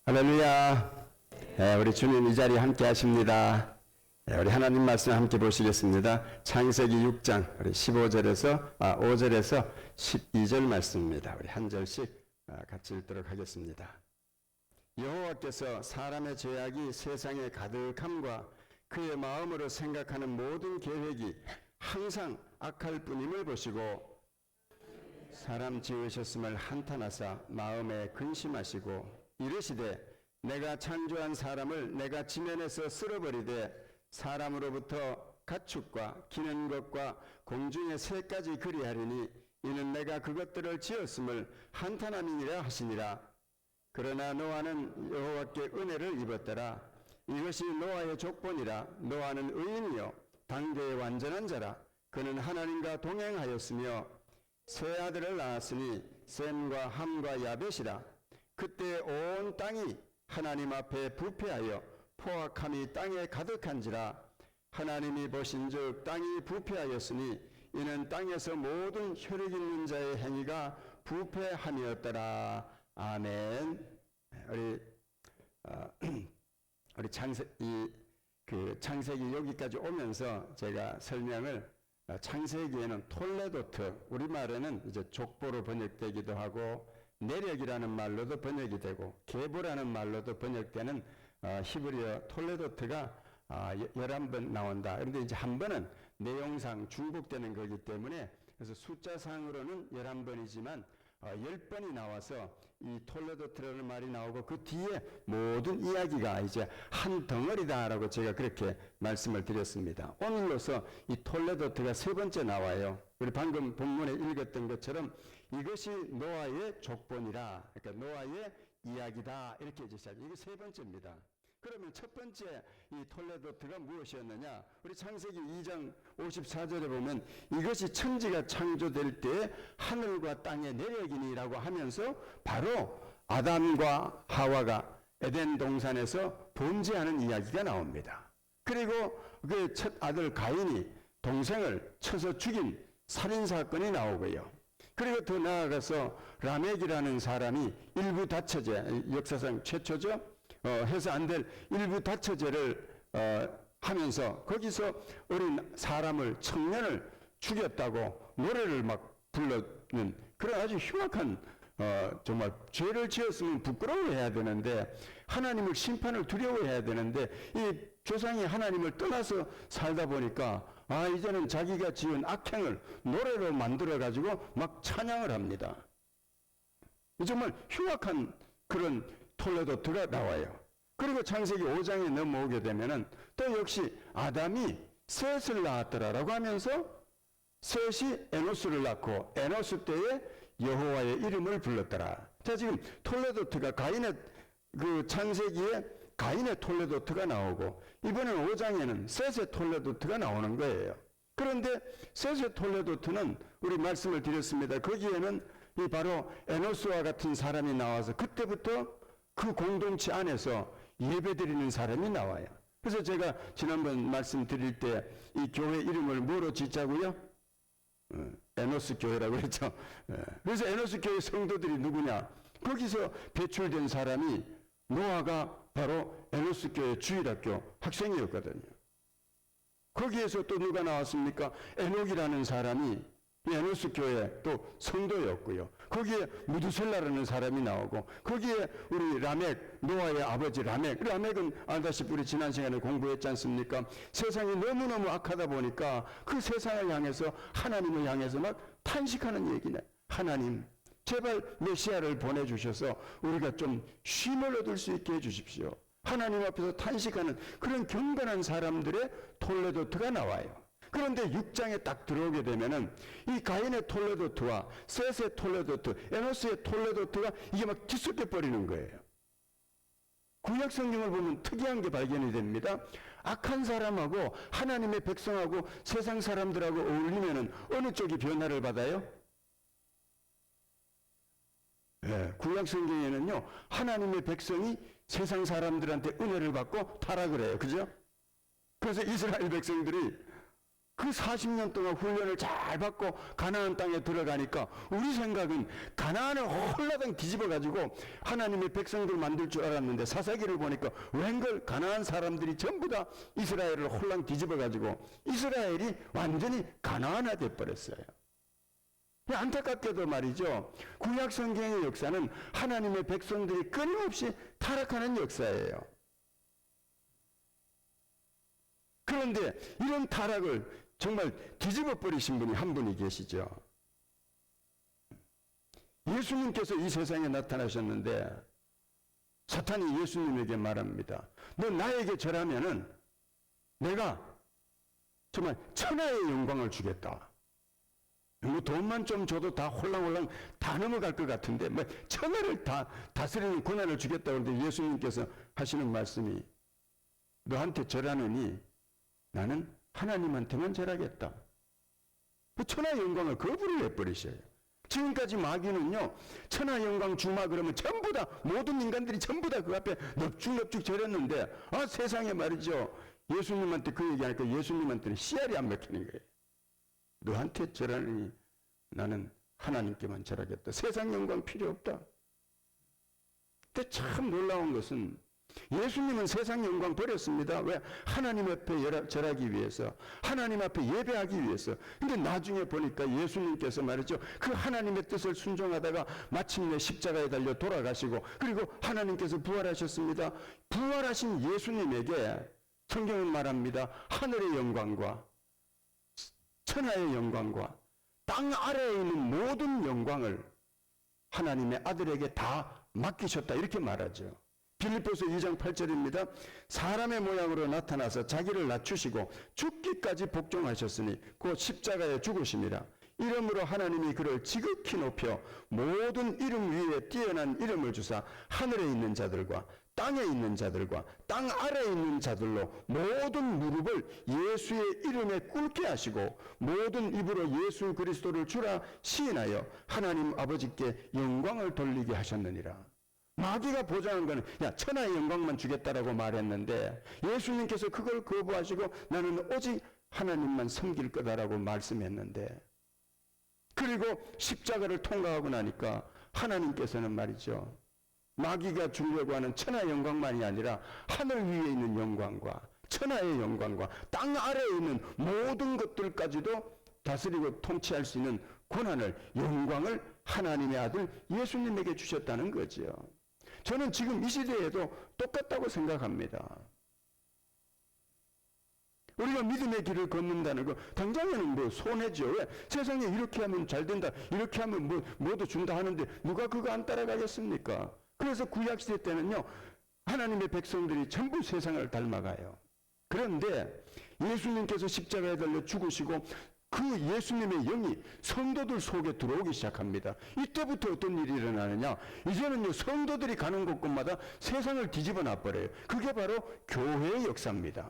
할렐루야. 우리 주님 이 자리에 함께 하십니다. 우리 하나님 말씀 함께 보시겠습니다. 창세기 6장 우리 5절에서 12절 말씀입니다. 우리 한 절씩 같이 읽도록 하겠습니다. 여호와께서 사람의 죄악이 세상에 가득함과 그의 마음으로 생각하는 모든 계획이 항상 악할 뿐임을 보시고 사람 지으셨음을 한탄하사 마음에 근심하시고 이르시되 내가 창조한 사람을 내가 지면에서 쓸어버리되 사람으로부터 가축과 기는 것과 공중의 새까지 그리하리니 이는 내가 그것들을 지었음을 한탄함이니라 하시니라. 그러나 노아는 여호와께 은혜를 입었더라. 이것이 노아의 족본이라. 노아는 의인이요 당대의 완전한 자라. 그는 하나님과 동행하였으며 세 아들을 낳았으니 셈과 함과 야벳이라. 그때 온 땅이 하나님 앞에 부패하여 포악함이 땅에 가득한지라. 하나님이 보신즉 땅이 부패하였으니 이는 땅에서 모든 혈육 있는 자의 행위가 부패함이었더라. 아멘. 우리 창세기 여기까지 오면서 제가 설명을 창세기에는 톨레도트, 우리말에는 이제 족보로 번역되기도 하고 내력이라는 말로도 번역이 되고 계보라는 말로도 번역되는 히브리어 톨레도트가 11번 나온다. 그런데 이제 한 번은 내용상 중복되는 거기 때문에 그래서 숫자상으로는 11번이지만 10번이 나와서 이 톨레도트라는 말이 나오고 그 뒤에 모든 이야기가 이제 한 덩어리다라고 제가 그렇게 말씀을 드렸습니다. 오늘로서 이 톨레도트가 세 번째 나와요. 우리 방금 본문에 읽었던 것처럼 이것이 노아의 족본이라, 그러니까 노아의 이야기다 이렇게 이제 시작. 이게 세 번째입니다. 그러면 첫 번째 이 톨레도트가 무엇이었느냐? 우리 창세기 2장 54절에 보면 이것이 천지가 창조될 때 하늘과 땅의 내력이니라고 하면서 바로 아담과 하와가 에덴 동산에서 범죄하는 이야기가 나옵니다. 그리고 그 첫 아들 가인이 동생을 쳐서 죽인 살인사건이 나오고요. 그리고 더 나아가서 라멕이라는 사람이 일부 다처제, 역사상 최초죠. 해서 안 될 일부 다처제를 하면서 거기서 어린 사람을, 청년을 죽였다고 노래를 막 불렀는 그런 아주 흉악한 정말 죄를 지었으면 부끄러워해야 되는데 하나님을 심판을 두려워해야 되는데 이 조상이 하나님을 떠나서 살다 보니까 이제는 자기가 지은 악행을 노래로 만들어 가지고 막 찬양을 합니다. 정말 흉악한 그런 톨레도트가 나와요. 그리고 창세기 5장에 넘어오게 되면은 또 역시 아담이 셋을 낳았더라라고 하면서 셋이 에노스를 낳고 에노스 때에 여호와의 이름을 불렀더라. 자, 지금 톨레도트가 가인의 그 창세기에 가인의 톨레도트가 나오고 이번엔 5장에는 셋의 톨레도트가 나오는 거예요. 그런데 셋의 톨레도트는 우리 말씀을 드렸습니다. 거기에는 이 바로 에노스와 같은 사람이 나와서 그때부터 그 공동체 안에서 예배드리는 사람이 나와요. 그래서 제가 지난번 말씀드릴 때 이 교회 이름을 뭐로 짓자고요? 에노스 교회라고 그랬죠. 그래서 에노스 교회 성도들이 누구냐? 거기서 배출된 사람이 노아가 바로 에노스 교회 주일학교 학생이었거든요. 거기에서 또 누가 나왔습니까? 에녹이라는 사람이 에노스 교회 또 성도였고요. 거기에 무두셀라라는 사람이 나오고 거기에 우리 라멕, 노아의 아버지 라멕은 알다시피 우리 지난 시간에 공부했지 않습니까? 세상이 너무너무 악하다 보니까 그 세상을 향해서 하나님을 향해서 막 탄식하는 얘기네. 하나님 제발 메시아를 보내주셔서 우리가 좀 쉼을 얻을 수 있게 해주십시오. 하나님 앞에서 탄식하는 그런 경건한 사람들의 톨레도트가 나와요. 그런데 6장에 딱 들어오게 되면은 이 가인의 톨레도트와 셋의 톨레도트, 에노스의 톨레도트가 이게 막 뒤섞여 버리는 거예요. 구약 성경을 보면 특이한 게 발견이 됩니다. 악한 사람하고 하나님의 백성하고 세상 사람들하고 어울리면은 어느 쪽이 변화를 받아요? 구약 성경에는요, 하나님의 백성이 세상 사람들한테 은혜를 받고 타락을 해요. 그죠? 그래서 이스라엘 백성들이 그 40년 동안 훈련을 잘 받고 가나안 땅에 들어가니까 우리 생각은 가나안을 홀라당 뒤집어가지고 하나님의 백성들 만들 줄 알았는데 사사기를 보니까 웬걸 가나안 사람들이 전부 다 이스라엘을 홀랑 뒤집어가지고 이스라엘이 완전히 가나안화 돼버렸어요. 안타깝게도 말이죠. 구약 성경의 역사는 하나님의 백성들이 끊임없이 타락하는 역사예요. 그런데 이런 타락을 정말 뒤집어 버리신 분이 한 분이 계시죠. 예수님께서 이 세상에 나타나셨는데 사탄이 예수님에게 말합니다. 너 나에게 절하면은 내가 정말 천하의 영광을 주겠다. 뭐 돈만 좀 줘도 다 홀랑홀랑 다 넘어갈 것 같은데 뭐 천하를 다 다스리는 권한을 주겠다. 그런데 예수님께서 하시는 말씀이 너한테 절하느니 나는 하나님한테만 절하겠다. 그 천하의 영광을 거부를 해버리셔요. 지금까지 마귀는요, 천하 영광 주마 그러면 전부 다 모든 인간들이 전부 다 그 앞에 넙죽넙죽 절했는데 세상에 말이죠. 예수님한테 그 얘기하니까 예수님한테는 씨알이 안 먹히는 거예요. 너한테 절하느니 나는 하나님께만 절하겠다. 세상 영광 필요 없다. 근데 참 놀라운 것은 예수님은 세상 영광 버렸습니다. 왜? 하나님 앞에 절하기 위해서, 하나님 앞에 예배하기 위해서. 근데 나중에 보니까 예수님께서 말이죠, 그 하나님의 뜻을 순종하다가 마침내 십자가에 달려 돌아가시고, 그리고 하나님께서 부활하셨습니다. 부활하신 예수님에게 성경은 말합니다. 하늘의 영광과 천하의 영광과 땅 아래에 있는 모든 영광을 하나님의 아들에게 다 맡기셨다, 이렇게 말하죠. 빌립보서 2장 8절입니다. 사람의 모양으로 나타나서 자기를 낮추시고 죽기까지 복종하셨으니 곧 십자가에 죽으심이라. 이름으로 하나님이 그를 지극히 높여 모든 이름 위에 뛰어난 이름을 주사 하늘에 있는 자들과 땅에 있는 자들과 땅 아래에 있는 자들로 모든 무릎을 예수의 이름에 꿇게 하시고 모든 입으로 예수 그리스도를 주라 시인하여 하나님 아버지께 영광을 돌리게 하셨느니라. 마귀가 보장한 거는 천하의 영광만 주겠다라고 말했는데 예수님께서 그걸 거부하시고 나는 오직 하나님만 섬길 거다라고 말씀했는데, 그리고 십자가를 통과하고 나니까 하나님께서는 말이죠, 마귀가 주려고 하는 천하의 영광만이 아니라 하늘 위에 있는 영광과 천하의 영광과 땅 아래에 있는 모든 것들까지도 다스리고 통치할 수 있는 권한을, 영광을 하나님의 아들 예수님에게 주셨다는 거죠. 저는 지금 이 시대에도 똑같다고 생각합니다. 우리가 믿음의 길을 걷는다는 거 당장에는 뭐 손해죠. 왜? 세상에 이렇게 하면 잘 된다, 이렇게 하면 뭐도 준다 하는데 누가 그거 안 따라가겠습니까? 그래서 구약시대 때는요, 하나님의 백성들이 전부 세상을 닮아가요. 그런데 예수님께서 십자가에 달려 죽으시고 그 예수님의 영이 성도들 속에 들어오기 시작합니다. 이때부터 어떤 일이 일어나느냐, 이제는요 성도들이 가는 곳곳마다 세상을 뒤집어 놔버려요. 그게 바로 교회의 역사입니다.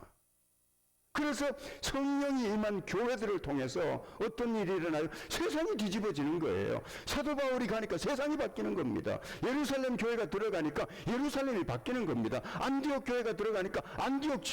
그래서 성령이 임한 교회들을 통해서 어떤 일이 일어나요? 세상이 뒤집어지는 거예요. 사도 바울이 가니까 세상이 바뀌는 겁니다. 예루살렘 교회가 들어가니까 예루살렘이 바뀌는 겁니다. 안디옥 교회가 들어가니까 안디옥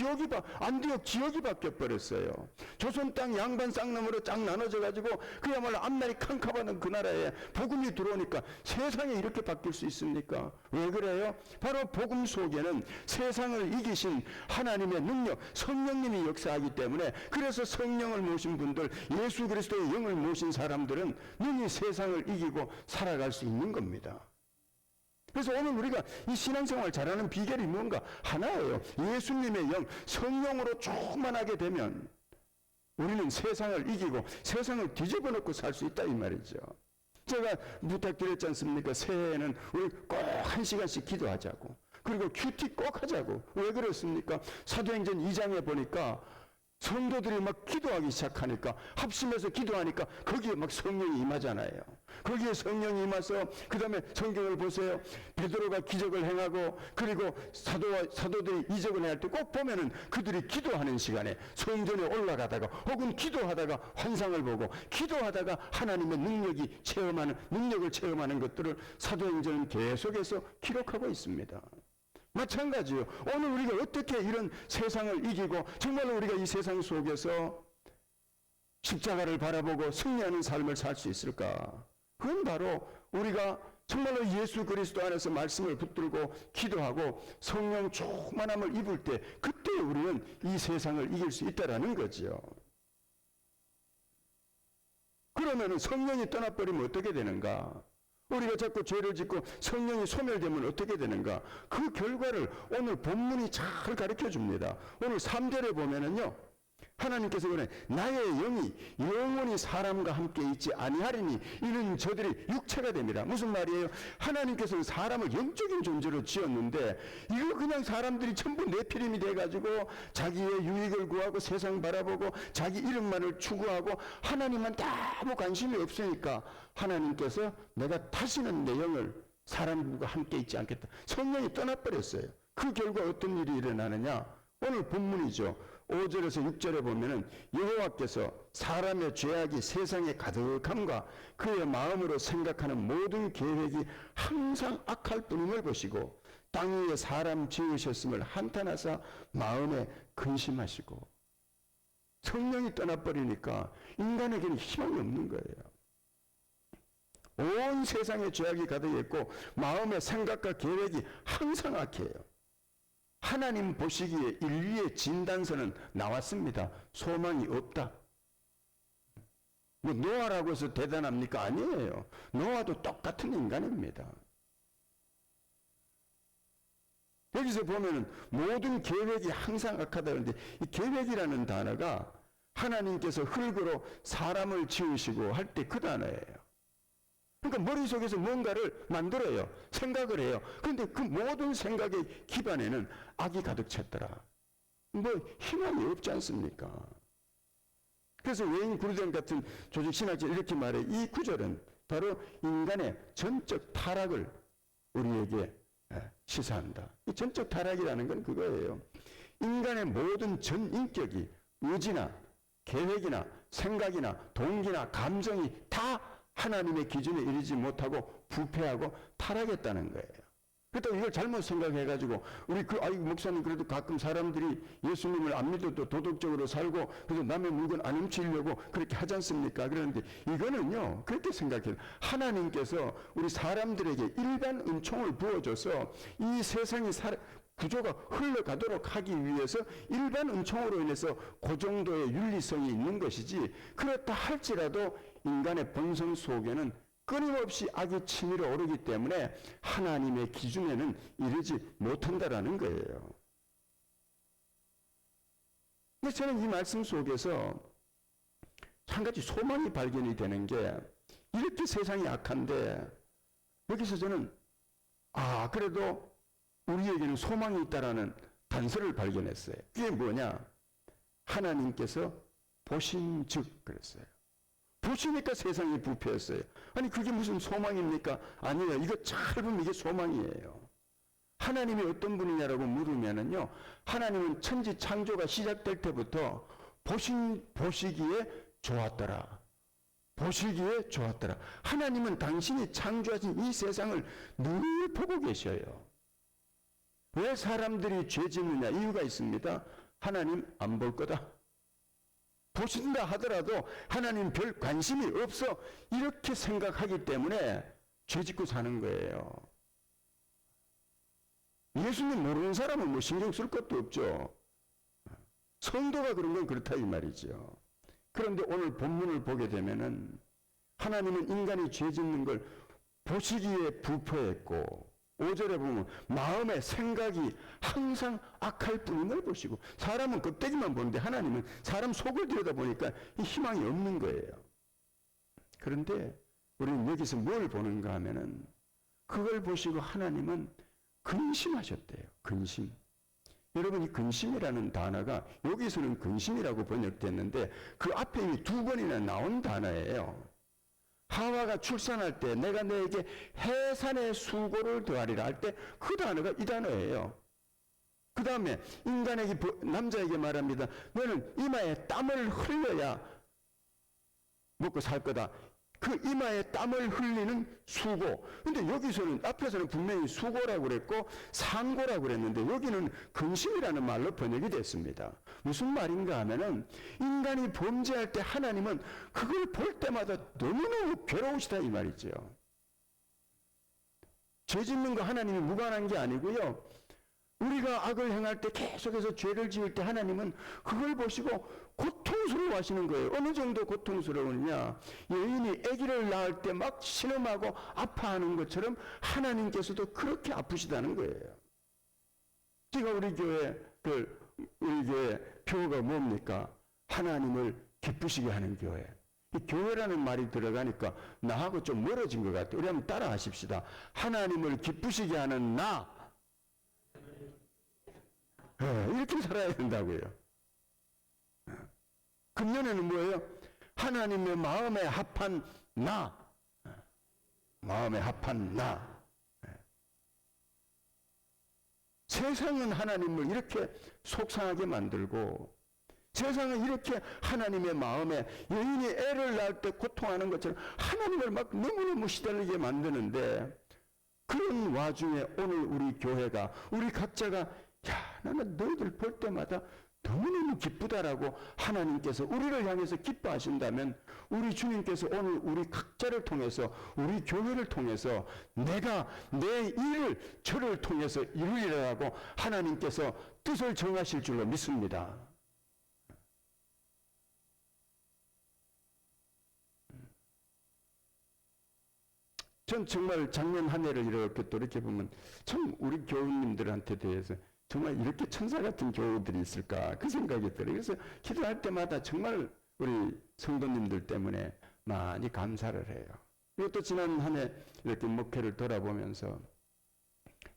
지역이 바뀌어버렸어요. 조선 땅 양반 쌍놈으로 쫙 나눠져 가지고 그야말로 앞날이 캄캄하던 그 나라에 복음이 들어오니까 세상이 이렇게 바뀔 수 있습니까? 왜 그래요? 바로 복음 속에는 세상을 이기신 하나님의 능력, 성령님이 역사하기 때문에, 그래서 성령을 모신 분들, 예수 그리스도의 영을 모신 사람들은 능히 세상을 이기고 살아갈 수 있는 겁니다. 그래서 오늘 우리가 이 신앙생활 잘하는 비결이 뭔가 하나예요. 예수님의 영, 성령으로 충만하게 되면 우리는 세상을 이기고 세상을 뒤집어 놓고 살 수 있다 이 말이죠. 제가 부탁드렸지 않습니까? 새해에는 우리 꼭 1시간씩 기도하자고, 그리고 큐티 꼭 하자고. 왜 그렇습니까? 사도행전 2장에 보니까 성도들이 막 기도하기 시작하니까, 합심해서 기도하니까 거기에 막 성령이 임하잖아요. 거기에 성령이 임해서 그 다음에 성경을 보세요. 베드로가 기적을 행하고, 그리고 사도들이 이적을 행할 때 꼭 보면은 그들이 기도하는 시간에 성전에 올라가다가 혹은 기도하다가 환상을 보고 기도하다가 하나님의 능력을 체험하는 것들을 사도행전은 계속해서 기록하고 있습니다. 마찬가지요. 오늘 우리가 어떻게 이런 세상을 이기고 정말로 우리가 이 세상 속에서 십자가를 바라보고 승리하는 삶을 살 수 있을까? 그건 바로 우리가 정말로 예수 그리스도 안에서 말씀을 붙들고 기도하고 성령 충만함을 입을 때 그때 우리는 이 세상을 이길 수 있다라는 거죠. 그러면 성령이 떠나버리면 어떻게 되는가? 우리가 자꾸 죄를 짓고 성령이 소멸되면 어떻게 되는가? 그 결과를 오늘 본문이 잘 가르쳐 줍니다. 오늘 3절에 보면은요. 하나님께서 그래 나의 영이 영원히 사람과 함께 있지 아니하리니 이는 저들이 육체가 됩니다. 무슨 말이에요? 하나님께서는 사람을 영적인 존재로 지었는데 이거 그냥 사람들이 전부 네피림이 돼가지고 자기의 유익을 구하고 세상 바라보고 자기 이름만을 추구하고 하나님한테 아무 관심이 없으니까 하나님께서 내가 다시는 내 영을 사람과 함께 있지 않겠다. 성령이 떠나버렸어요. 그 결과 어떤 일이 일어나느냐? 오늘 본문이죠. 5절에서 6절에 보면은 여호와께서 사람의 죄악이 세상에 가득함과 그의 마음으로 생각하는 모든 계획이 항상 악할 뿐임을 보시고 땅 위에 사람 지으셨음을 한탄하사 마음에 근심하시고 성령이 떠나버리니까 인간에게는 희망이 없는 거예요. 온 세상에 죄악이 가득했고 마음의 생각과 계획이 항상 악해요. 하나님 보시기에 인류의 진단서는 나왔습니다. 소망이 없다. 뭐 노아라고 해서 대단합니까? 아니에요. 노아도 똑같은 인간입니다. 여기서 보면은 모든 계획이 항상 악하다 그러는데 이 계획이라는 단어가 하나님께서 흙으로 사람을 지으시고 할 때 그 단어예요. 그러니까 머릿속에서 뭔가를 만들어요. 생각을 해요. 그런데 그 모든 생각의 기반에는 악이 가득 찼더라. 뭐 희망이 없지 않습니까? 그래서 웨인 구르덴 같은 조직 신학자 이렇게 말해. 이 구절은 바로 인간의 전적 타락을 우리에게 시사한다. 이 전적 타락이라는 건 그거예요. 인간의 모든 전 인격이 의지나 계획이나 생각이나 동기나 감정이 다 하나님의 기준에 이르지 못하고 부패하고 타락했다는 거예요. 그렇다고 이걸 잘못 생각해가지고 우리 목사님 그래도 가끔 사람들이 예수님을 안 믿어도 도덕적으로 살고 그래서 남의 물건 안 훔치려고 그렇게 하지 않습니까? 그런데 이거는요 그렇게 생각해요. 하나님께서 우리 사람들에게 일반 은총을 부어줘서 이 세상이 구조가 흘러가도록 하기 위해서 일반 은총으로 인해서 그 정도의 윤리성이 있는 것이지 그렇다 할지라도 인간의 본성 속에는 끊임없이 악이 치밀어 오르기 때문에 하나님의 기준에는 이르지 못한다라는 거예요. 근데 저는 이 말씀 속에서 한 가지 소망이 발견이 되는 게 이렇게 세상이 악한데 여기서 저는 그래도 우리에게는 소망이 있다라는 단서를 발견했어요. 그게 뭐냐? 하나님께서 보신즉 그랬어요. 보시니까 세상이 부패했어요. 아니 그게 무슨 소망입니까? 아니에요. 이거 잘 보면 이게 소망이에요. 하나님이 어떤 분이냐라고 물으면은요. 하나님은 천지 창조가 시작될 때부터 보시기에 좋았더라. 보시기에 좋았더라. 하나님은 당신이 창조하신 이 세상을 늘 보고 계셔요. 왜 사람들이 죄 짓느냐? 이유가 있습니다. 하나님 안 볼 거다. 보신다 하더라도 하나님 별 관심이 없어. 이렇게 생각하기 때문에 죄 짓고 사는 거예요. 예수님 모르는 사람은 뭐 신경 쓸 것도 없죠. 성도가 그런 건 그렇다 이 말이죠. 그런데 오늘 본문을 보게 되면은 하나님은 인간이 죄 짓는 걸 보시기에 부패했고 5절에 보면 마음의 생각이 항상 악할 뿐임을 보시고 사람은 껍데기만 보는데 하나님은 사람 속을 들여다보니까 희망이 없는 거예요. 그런데 우리는 여기서 뭘 보는가 하면은 그걸 보시고 하나님은 근심하셨대요. 근심. 여러분 이 근심이라는 단어가 여기서는 근심이라고 번역됐는데 그 앞에 이미 2번이나 나온 단어예요. 하와가 출산할 때 내가 너에게 해산의 수고를 더하리라 할 때 그 단어가 이 단어예요. 그 다음에 인간에게 남자에게 말합니다. 너는 이마에 땀을 흘려야 먹고 살 거다. 그 이마에 땀을 흘리는 수고. 근데 여기서는 앞에서는 분명히 수고라고 그랬고 상고라고 그랬는데 여기는 근심이라는 말로 번역이 됐습니다. 무슨 말인가 하면은 인간이 범죄할 때 하나님은 그걸 볼 때마다 너무너무 괴로우시다 이 말이죠. 죄 짓는 거 하나님이 무관한 게 아니고요. 우리가 악을 행할 때 계속해서 죄를 지을 때 하나님은 그걸 보시고 고통스러워 하시는 거예요. 어느 정도 고통스러우냐. 여인이 아기를 낳을 때 막 신음하고 아파하는 것처럼 하나님께서도 그렇게 아프시다는 거예요. 제가 우리 교회 표어가 뭡니까? 하나님을 기쁘시게 하는 교회. 이 교회라는 말이 들어가니까 나하고 좀 멀어진 것 같아요. 우리 한번 따라 하십시다. 하나님을 기쁘시게 하는 나. 이렇게 살아야 된다고요. 금년에는 뭐예요? 하나님의 마음에 합한 나. 마음에 합한 나. 세상은 하나님을 이렇게 속상하게 만들고 세상은 이렇게 하나님의 마음에 여인이 애를 낳을 때 고통하는 것처럼 하나님을 막 너무너무 시달리게 만드는데 그런 와중에 오늘 우리 교회가 우리 각자가 야 나는 너희들 볼 때마다 너무너무 기쁘다라고 하나님께서 우리를 향해서 기뻐하신다면 우리 주님께서 오늘 우리 각자를 통해서 우리 교회를 통해서 내가 내 일을 저를 통해서 이루리라고 하나님께서 뜻을 정하실 줄로 믿습니다. 전 정말 작년 한 해를 이렇게 돌이켜보면 참 우리 교우님들한테 대해서 정말 이렇게 천사 같은 교우들이 있을까 그 생각이 들어요. 그래서 기도할 때마다 정말 우리 성도님들 때문에 많이 감사를 해요. 그리고 또 지난 한 해 이렇게 목회를 돌아보면서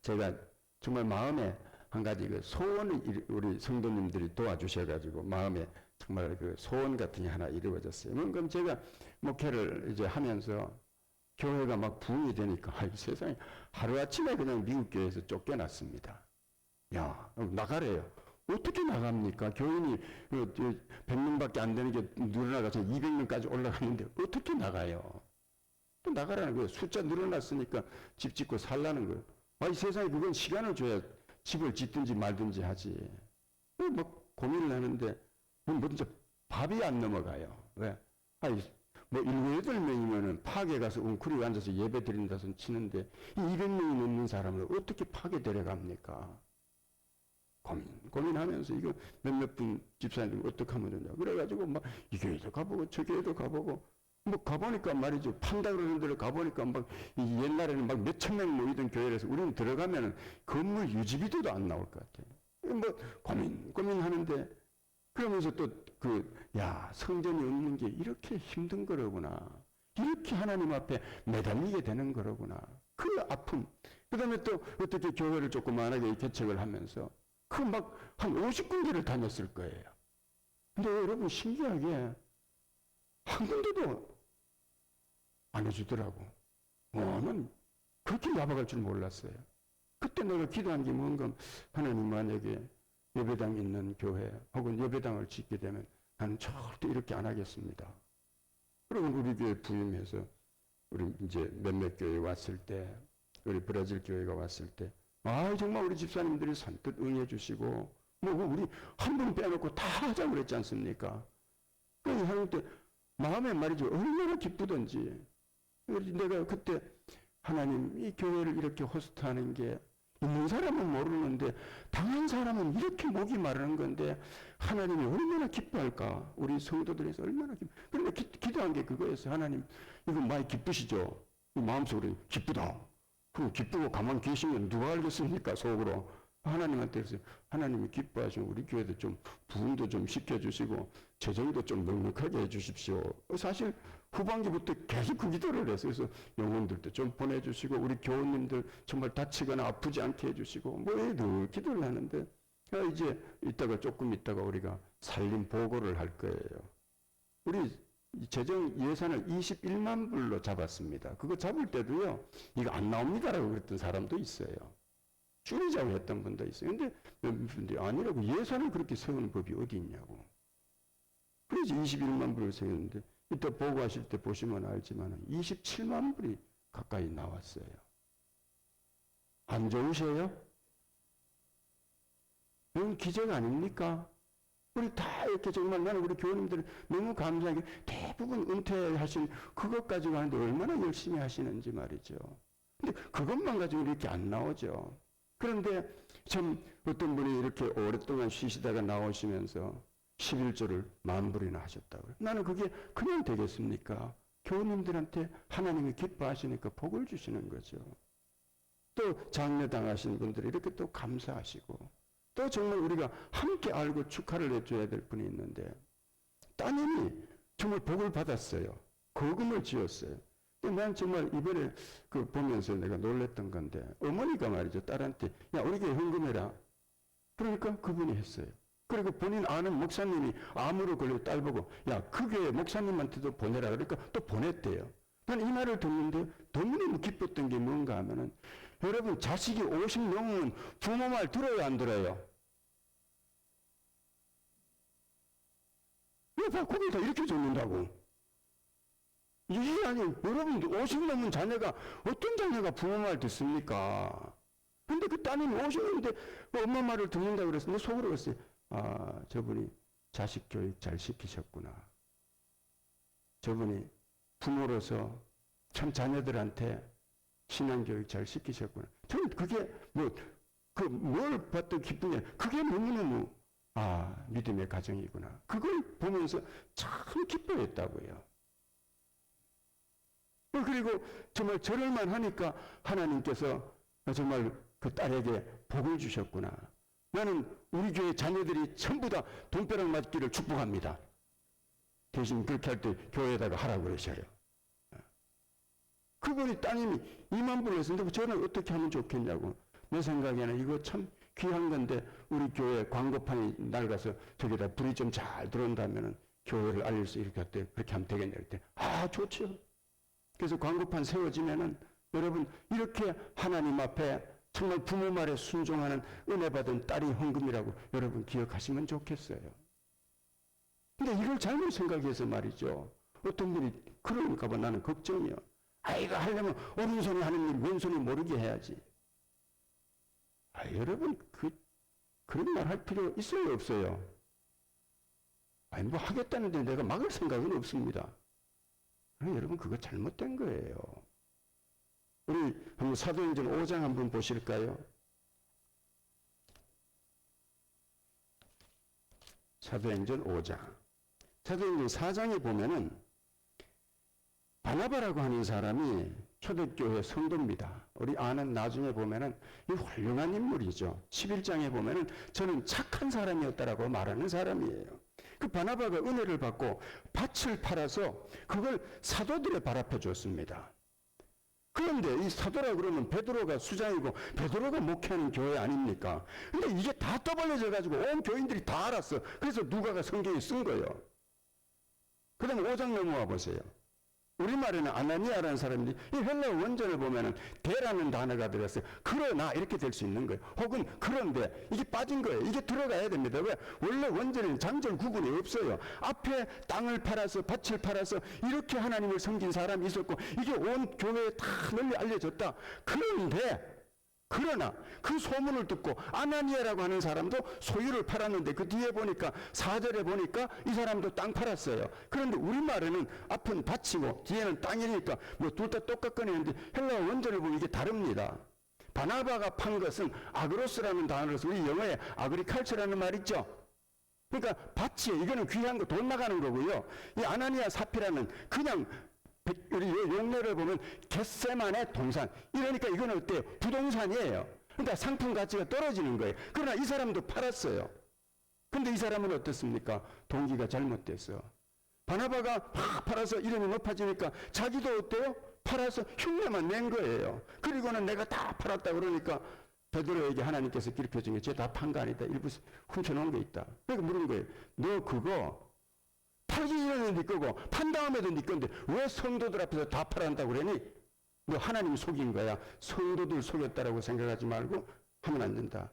제가 정말 마음에 한 가지 그 소원을 우리 성도님들이 도와주셔가지고 마음에 정말 그 소원 같은 게 하나 이루어졌어요. 그럼 제가 목회를 이제 하면서 교회가 막 부흥이 되니까 세상에 하루아침에 그냥 미국 교회에서 쫓겨났습니다. 야 나가래요. 어떻게 나갑니까? 교인이 100명밖에 안 되는 게 늘어나가서 200명까지 올라갔는데 어떻게 나가요? 또 나가라는 거예요. 숫자 늘어났으니까 집 짓고 살라는 거예요. 이 세상에 그건 시간을 줘야 집을 짓든지 말든지 하지. 뭐 고민을 하는데 뭐든지 밥이 안 넘어가요. 왜? 뭐 7, 8명이면은 파괴 가서 웅크리고 앉아서 예배 드린다 손 치는데 이 200명이 넘는 사람을 어떻게 파괴 데려갑니까? 고민하면서 이거 몇몇 분 집사님들 어떻게 하면 되냐. 그래가지고 막 이 교회도 가보고 저 교회도 가보고 뭐 가보니까 말이죠. 판다 그러는 데를 가보니까 막 옛날에는 막 몇천 명 모이던 교회라서 우리는 들어가면은 건물 유지비도 안 나올 것 같아요. 뭐 고민하는데 그러면서 또 성전이 없는 게 이렇게 힘든 거로구나. 이렇게 하나님 앞에 매달리게 되는 거로구나. 그 아픔. 그 다음에 또 어떻게 교회를 조그만하게 개척을 하면서 그 막 한 50군데를 다녔을 거예요. 근데 여러분 신기하게 한 군데도 안 해주더라고. 난 그렇게 야박할 줄 몰랐어요. 그때 내가 기도한 게 뭔가 하나님 만약에 예배당 있는 교회 혹은 예배당을 짓게 되면 나는 절대 이렇게 안 하겠습니다. 그리고 우리 교회 부임해서 우리 이제 몇몇 교회 왔을 때 우리 브라질 교회가 왔을 때 정말 우리 집사님들이 선뜻 응해 주시고 우리 한 분 빼놓고 다 하자고 그랬지 않습니까? 그래서 하는 때 마음에 말이죠. 얼마나 기쁘던지. 내가 그때 하나님 이 교회를 이렇게 호스트하는 게 있는 사람은 모르는데 당한 사람은 이렇게 목이 마르는 건데 하나님이 얼마나 기뻐할까. 우리 성도들에서 얼마나 그런데 기도한 게 그거였어요. 하나님 이거 많이 기쁘시죠? 마음속으로 기쁘다. 그럼 기쁘고 가만히 계시면 누가 알겠습니까? 속으로. 하나님한테 그래서 하나님이 기뻐하시면 우리 교회도 좀 부흥도 좀 시켜주시고 재정도 좀 넉넉하게 해주십시오. 사실 후반기부터 계속 그 기도를 했어요. 그래서 영혼들도 좀 보내주시고 우리 교우님들 정말 다치거나 아프지 않게 해주시고 늘 기도를 하는데 이제 조금 있다가 우리가 살림 보고를 할 거예요. 우리 재정 예산을 21만 불로 잡았습니다. 그거 잡을 때도요 이거 안 나옵니다라고 그랬던 사람도 있어요. 줄이자고 했던 분도 있어요. 근데 몇 분들이 아니라고 예산을 그렇게 세우는 법이 어디 있냐고. 그래서 21만 불을 세웠는데 이때 보고하실 때 보시면 알지만 27만 불이 가까이 나왔어요. 안 좋으세요? 이건 기적 아닙니까? 우리 다 이렇게 정말 나는 우리 교우님들 너무 감사하게 대부분 은퇴하신 그것 가지고 하는데 얼마나 열심히 하시는지 말이죠. 근데 그것만 가지고 이렇게 안 나오죠. 그런데 참 어떤 분이 이렇게 오랫동안 쉬시다가 나오시면서 11조를 10,000불이나 하셨다고요. 나는 그게 그냥 되겠습니까? 교우님들한테 하나님이 기뻐하시니까 복을 주시는 거죠. 또 장례당하신 분들이 이렇게 또 감사하시고 또 정말 우리가 함께 알고 축하를 해줘야 될 분이 있는데 따님이 정말 복을 받았어요. 거금을 지었어요. 난 정말 이번에 그 보면서 내가 놀랬던 건데 어머니가 말이죠. 딸한테 야 우리 교회 헌금해라. 그러니까 그분이 했어요. 그리고 본인 아는 목사님이 암으로 걸려 딸 보고 야 그 교회 목사님한테도 보내라 그러니까 또 보냈대요. 난 이 말을 듣는데 너무너무 기뻤던 게 뭔가 하면은 여러분 자식이 50 넘으면 부모 말 들어요 안 들어요? 왜 그걸 다 이렇게 줬는다고? 이게 아니 여러분들 50 넘은 자녀가 어떤 자녀가 부모 말 듣습니까? 근데 그 따님이 50 넘는데 엄마 말을 듣는다고 그랬어. 내 속으로 그랬어요. 아 저분이 자식 교육 잘 시키셨구나. 저분이 부모로서 참 자녀들한테 신앙교육 잘 시키셨구나. 저는 그게 뭘 봤던 기쁘냐. 그게 너무너무 믿음의 가정이구나. 그걸 보면서 참 기뻐했다고요. 그리고 정말 저럴만 하니까 하나님께서 정말 그 딸에게 복을 주셨구나. 나는 우리 교회 자녀들이 전부 다 돈벼락 맞기를 축복합니다. 대신 그렇게 할 때 교회에다가 하라고 그러셔요. 그분이 따님이 20,000불을 했는데 저는 어떻게 하면 좋겠냐고. 내 생각에는 이거 참 귀한 건데 우리 교회 광고판이 낡아서 저기다 불이 좀 잘 들어온다면 교회를 알릴 수 이렇게 할 때 그렇게 하면 되겠냐 그랬더니 좋죠. 그래서 광고판 세워지면은 여러분 이렇게 하나님 앞에 정말 부모 말에 순종하는 은혜 받은 딸이 헌금이라고 여러분 기억하시면 좋겠어요. 근데 이걸 잘못 생각해서 말이죠. 어떤 분이 그러니까 봐 나는 걱정이요. 이거 하려면 오른손이 하는 일 왼손이 모르게 해야지. 여러분 그런 말 할 필요 있어요 없어요? 뭐 하겠다는데 내가 막을 생각은 없습니다. 여러분 그거 잘못된 거예요. 우리 한번 사도행전 5장 한번 보실까요? 사도행전 5장. 사도행전 4장에 보면은 바나바라고 하는 사람이 초대교회 성도입니다. 우리 아는 나중에 보면은 이 훌륭한 인물이죠. 11장에 보면은 저는 착한 사람이었다라고 말하는 사람이에요. 그 바나바가 은혜를 받고 밭을 팔아서 그걸 사도들의 발 앞에 줬습니다. 그런데 이 사도라 그러면 베드로가 수장이고 베드로가 목회하는 교회 아닙니까? 근데 이게 다 떠벌려져 가지고 온 교인들이 다 알았어. 그래서 누가가 성경에 쓴 거예요. 그 다음에 5장 넘어와 보세요. 우리말에는 아나니아라는 사람인데 이 헬라어 원전을 보면은 대라는 단어가 들어서 그러나 이렇게 될 수 있는 거예요. 혹은 그런데 이게 빠진 거예요. 이게 들어가야 됩니다. 왜? 원래 원전에는 장절 구분이 없어요. 앞에 땅을 팔아서 밭을 팔아서 이렇게 하나님을 섬긴 사람이 있었고 이게 온 교회에 다 널리 알려졌다. 그러나 그 소문을 듣고 아나니아라고 하는 사람도 소유를 팔았는데 그 뒤에 보니까 4절에 보니까 이 사람도 땅 팔았어요. 그런데 우리말에는 앞은 밭이고 뒤에는 땅이니까 뭐 둘 다 똑같거니 했는데 헬라어 원전을 보면 이게 다릅니다. 바나바가 판 것은 아그로스라는 단어로서 우리 영어에 아그리컬처라는 말 있죠. 그러니까 밭이에요. 이거는 귀한 거 돈 나가는 거고요. 이 아나니아 사피라는 그냥 우리 용례를 보면 겟세만의 동산. 이러니까 이건 어때요? 부동산이에요. 그러니까 상품 가치가 떨어지는 거예요. 그러나 이 사람도 팔았어요. 근데 이 사람은 어떻습니까? 동기가 잘못됐어. 바나바가 막 팔아서 이름이 높아지니까 자기도 어때요? 팔아서 흉내만 낸 거예요. 그리고는 내가 다 팔았다 그러니까 베드로에게 하나님께서 기록해 준 게 쟤 다 판 거 아니다. 일부 훔쳐놓은 게 있다. 그러니까 물은 거예요. 너 그거 팔기 전에는 네 거고 판 다음에도 네 건데 왜 성도들 앞에서 다 팔아한다고 그러니? 너 하나님 속인 거야. 성도들 속였다라고 생각하지 말고 하면 안 된다.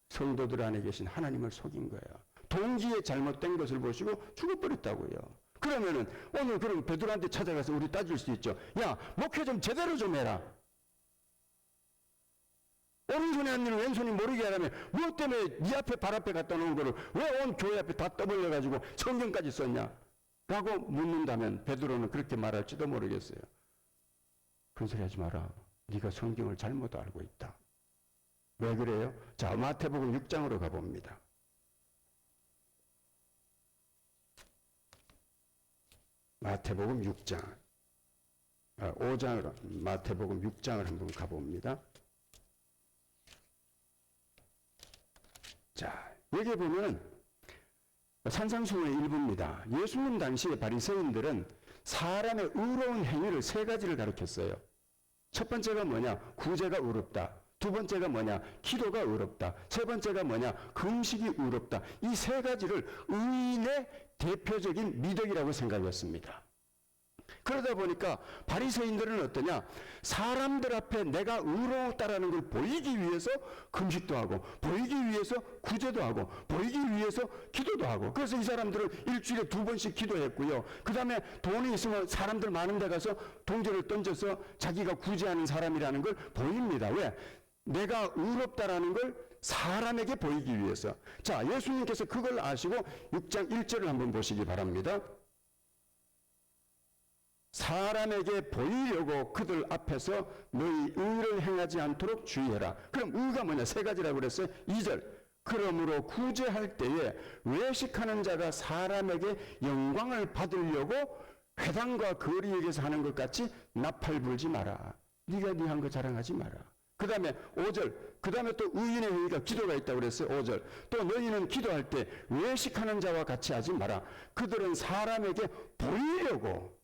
성도들 안에 계신 하나님을 속인 거야. 동기에 잘못된 것을 보시고 죽어버렸다고요. 그러면은 오늘 그럼 베드로한테 찾아가서 우리 따질 수 있죠. 야, 목회 좀 제대로 좀 해라. 오른손에 한 일을 왼손이 모르게 하라면 무엇 때문에 네 앞에 발 앞에 갖다 놓은 거를 왜 온 교회 앞에 다 떠벌려가지고 성경까지 썼냐? 라고 묻는다면 베드로는 그렇게 말할지도 모르겠어요. 그런 소리 하지 마라. 네가 성경을 잘못 알고 있다. 왜 그래요? 자, 마태복음 6장으로 가봅니다. 마태복음 6장. 5장으로, 마태복음 6장을 한번 가봅니다. 자, 여기 보면 산상수훈의 일부입니다. 예수님 당시에 바리새인들은 사람의 의로운 행위를 세 가지를 가르쳤어요. 첫 번째가 뭐냐? 구제가 의롭다. 두 번째가 뭐냐? 기도가 의롭다. 세 번째가 뭐냐? 금식이 의롭다. 이 세 가지를 의인의 대표적인 미덕이라고 생각했습니다. 그러다 보니까 바리새인들은 어떠냐? 사람들 앞에 내가 의로웠다라는 걸 보이기 위해서 금식도 하고, 보이기 위해서 구제도 하고, 보이기 위해서 기도도 하고. 그래서 이 사람들은 일주일에 2번씩 기도했고요. 그 다음에 돈이 있으면 사람들 많은 데 가서 동전을 던져서 자기가 구제하는 사람이라는 걸 보입니다. 왜? 내가 의롭다라는 걸 사람에게 보이기 위해서. 자, 예수님께서 그걸 아시고 6장 1절을 한번 보시기 바랍니다. 사람에게 보이려고 그들 앞에서 너희 의를 행하지 않도록 주의해라. 그럼 의가 뭐냐? 세 가지라고 그랬어요. 2절. 그러므로 구제할 때에 외식하는 자가 사람에게 영광을 받으려고 회당과 거리에게서 하는 것 같이 나팔 불지 마라. 네가 네 한 거 자랑하지 마라. 그 다음에 5절. 그 다음에 또 의인의 행위가 기도가 있다고 그랬어요. 5절. 또 너희는 기도할 때 외식하는 자와 같이 하지 마라. 그들은 사람에게 보이려고.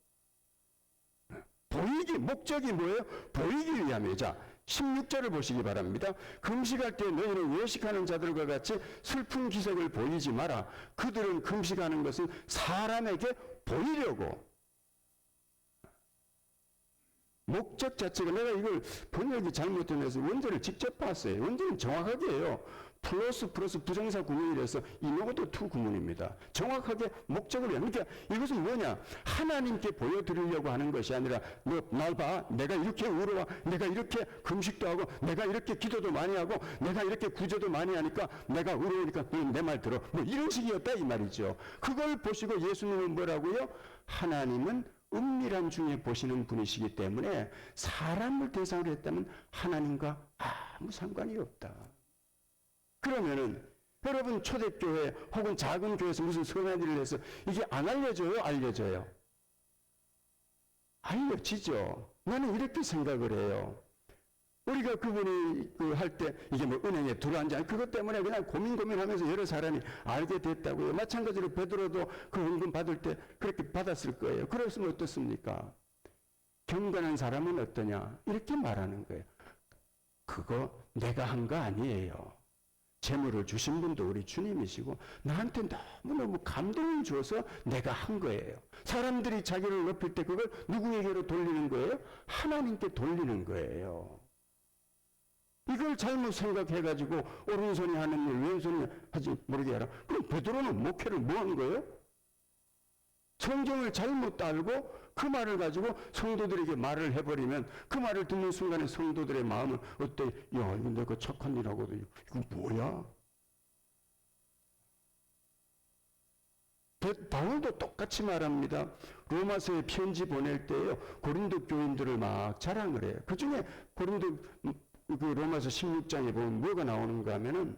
보이기, 목적이 뭐예요? 보이기 위함이에요. 자, 16절을 보시기 바랍니다. 금식할 때 너희는 외식하는 자들과 같이 슬픈 기색을 보이지 마라. 그들은 금식하는 것은 사람에게 보이려고. 목적 자체가, 내가 이걸 번역이 잘못되면서 원제를 직접 봤어요. 원제는 정확하게 해요. 플러스 부정사 구문이라서 이노고도 투 구문입니다. 정확하게 목적을 위한. 그러니까 이것은 뭐냐? 하나님께 보여드리려고 하는 것이 아니라 너 날 봐. 내가 이렇게 의로워. 내가 이렇게 금식도 하고 내가 이렇게 기도도 많이 하고 내가 이렇게 구제도 많이 하니까 내가 의로우니까 내 말 들어. 뭐 이런 식이었다 이 말이죠. 그걸 보시고 예수님은 뭐라고요? 하나님은 은밀한 중에 보시는 분이시기 때문에 사람을 대상으로 했다면 하나님과 아무 상관이 없다. 그러면은 여러분 초대교회 혹은 작은 교회에서 무슨 선한 일을 해서 이게 안 알려져요? 알려져요? 알려지죠. 나는 이렇게 생각을 해요. 우리가 그분이 할 때 이게 뭐 은행에 들어앉아 그것 때문에 그냥 고민하면서 여러 사람이 알게 됐다고요. 마찬가지로 베드로도 그 헌금 받을 때 그렇게 받았을 거예요. 그랬으면 어떻습니까? 경건한 사람은 어떠냐? 이렇게 말하는 거예요. 그거 내가 한 거 아니에요. 재물을 주신 분도 우리 주님이시고 나한테 너무너무 감동을 줘서 내가 한 거예요. 사람들이 자기를 높일 때 그걸 누구에게로 돌리는 거예요? 하나님께 돌리는 거예요. 이걸 잘못 생각해가지고 오른손이 하는 일 왼손이 하지 모르게 하라. 그럼 베드로는 목회를 뭐 한 거예요? 성경을 잘못 알고 그 말을 가지고 성도들에게 말을 해버리면 그 말을 듣는 순간에 성도들의 마음은 어때? 야, 이거 내가 착한 일 하거든. 이거 뭐야? 바울도 똑같이 말합니다. 로마서에 편지 보낼 때요, 고린도 교인들을 막 자랑을 해요. 그 중에 그 로마서 16장에 보면 뭐가 나오는가 하면은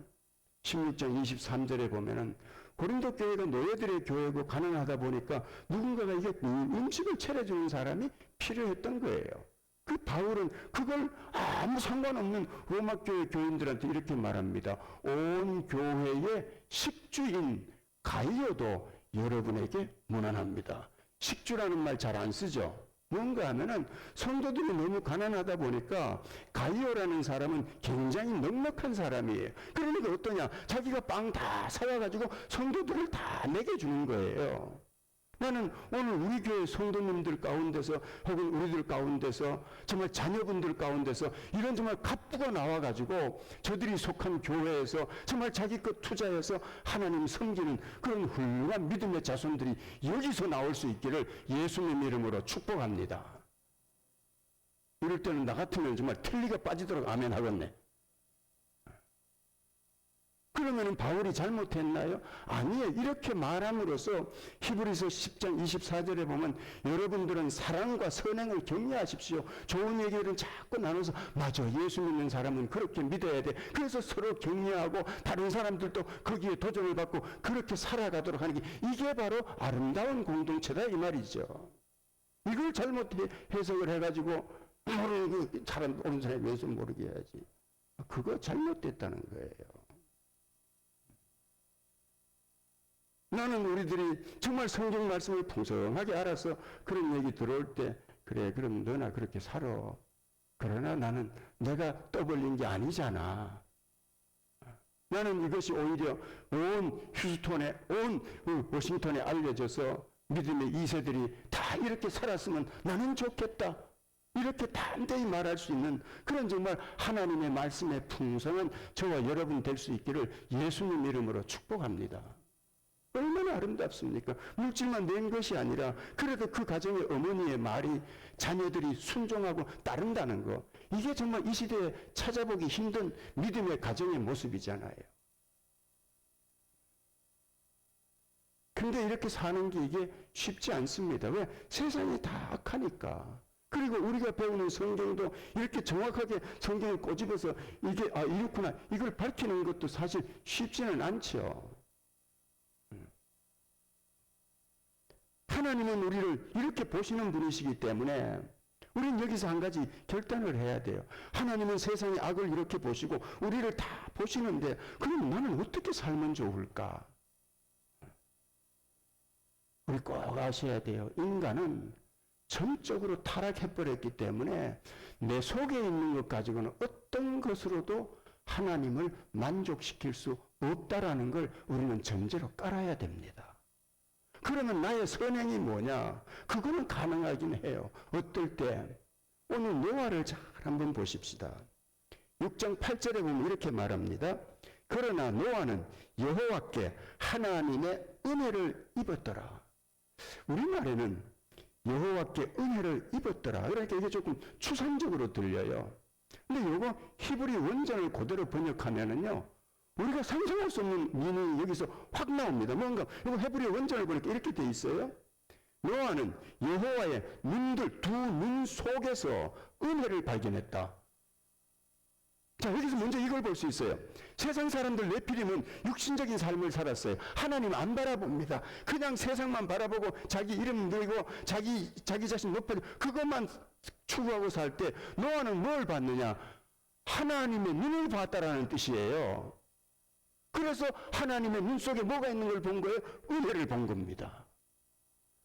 16장 23절에 보면은 고린도 교회가 노예들의 교회고 가난하다 보니까 누군가가 이게 음식을 차려주는 사람이 필요했던 거예요. 그 바울은 그걸 아무 상관없는 로마 교회 교인들한테 이렇게 말합니다. 온 교회의 식주인 가이오도 여러분에게 문안합니다. 식주라는 말 잘 안 쓰죠. 뭔가 하면은 성도들이 너무 가난하다 보니까 가이오라는 사람은 굉장히 넉넉한 사람이에요. 그러니까 어떠냐? 자기가 빵 다 사와가지고 성도들을 다 먹여주는 거예요. 나는 오늘 우리 교회 성도님들 가운데서 혹은 우리들 가운데서 정말 자녀분들 가운데서 이런 정말 갑부가 나와가지고 저들이 속한 교회에서 정말 자기 것 투자해서 하나님 섬기는 그런 훌륭한 믿음의 자손들이 여기서 나올 수 있기를 예수님 이름으로 축복합니다. 이럴 때는 나 같으면 정말 틀니가 빠지도록 아멘 하겠네. 그러면은 바울이 잘못했나요? 아니에요. 이렇게 말함으로써 히브리서 10장 24절에 보면 여러분들은 사랑과 선행을 격려하십시오. 좋은 얘기를 자꾸 나눠서 맞아, 예수 믿는 사람은 그렇게 믿어야 돼. 그래서 서로 격려하고 다른 사람들도 거기에 도전을 받고 그렇게 살아가도록 하는 게 이게 바로 아름다운 공동체다 이 말이죠. 이걸 잘못 해석을 해가지고 모르는 그 사람 옳은 사람이 왼손 모르게 해야지. 그거 잘못됐다는 거예요. 나는 우리들이 정말 성경 말씀을 풍성하게 알아서 그런 얘기 들어올 때 그래 그럼 너나 그렇게 살아. 그러나 나는 내가 떠벌린 게 아니잖아. 나는 이것이 오히려 온 휴스턴에 온 워싱턴에 알려져서 믿음의 2세들이 다 이렇게 살았으면 나는 좋겠다. 이렇게 담대히 말할 수 있는 그런 정말 하나님의 말씀의 풍성한 저와 여러분 될 수 있기를 예수님 이름으로 축복합니다. 얼마나 아름답습니까? 물질만 낸 것이 아니라 그래도 그 가정의 어머니의 말이 자녀들이 순종하고 따른다는 거, 이게 정말 이 시대에 찾아보기 힘든 믿음의 가정의 모습이잖아요. 근데 이렇게 사는 게 이게 쉽지 않습니다. 왜? 세상이 다 악하니까. 그리고 우리가 배우는 성경도 이렇게 정확하게 성경을 꼬집어서 이게 이렇구나 이걸 밝히는 것도 사실 쉽지는 않죠. 하나님은 우리를 이렇게 보시는 분이시기 때문에 우리는 여기서 한 가지 결단을 해야 돼요. 하나님은 세상의 악을 이렇게 보시고 우리를 다 보시는데 그럼 나는 어떻게 살면 좋을까? 우리 꼭 아셔야 돼요. 인간은 전적으로 타락해버렸기 때문에 내 속에 있는 것 가지고는 어떤 것으로도 하나님을 만족시킬 수 없다라는 걸 우리는 전제로 깔아야 됩니다. 그러면 나의 선행이 뭐냐? 그거는 가능하긴 해요. 어떨 때? 오늘 노아를 잘 한번 보십시다. 6장 8절에 보면 이렇게 말합니다. 그러나 노아는 여호와께 하나님의 은혜를 입었더라. 우리말에는 여호와께 은혜를 입었더라. 그러니까 이게 조금 추상적으로 들려요. 근데 이거 히브리 원전을 그대로 번역하면은요, 우리가 상상할 수 없는 미닝이 여기서 확 나옵니다. 뭔가 이거 히브리 원전을 보니까 이렇게 돼 있어요. 노아는 여호와의 두 눈 속에서 은혜를 발견했다. 자, 여기서 먼저 이걸 볼 수 있어요. 세상 사람들 네피림은 육신적인 삶을 살았어요. 하나님 안 바라봅니다. 그냥 세상만 바라보고 자기 이름 들고 자기 자신 높여 그것만 추구하고 살 때 노아는 뭘 봤느냐? 하나님의 눈을 봤다라는 뜻이에요. 그래서 하나님의 눈 속에 뭐가 있는 걸 본 거예요? 은혜를 본 겁니다.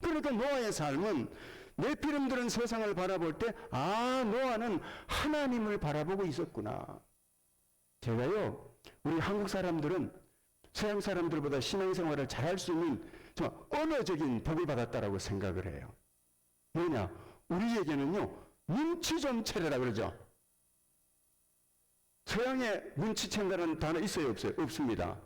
그러니까 노아의 삶은 네피림들은 세상을 바라볼 때 노아는 하나님을 바라보고 있었구나. 제가요, 우리 한국 사람들은 서양 사람들보다 신앙생활을 잘할 수 있는 정말 언어적인 복을 받았다라고 생각을 해요. 뭐냐? 우리에게는요, 눈치 좀 채려라 그러죠. 서양에 눈치챈다는 단어 있어요, 없어요? 없습니다.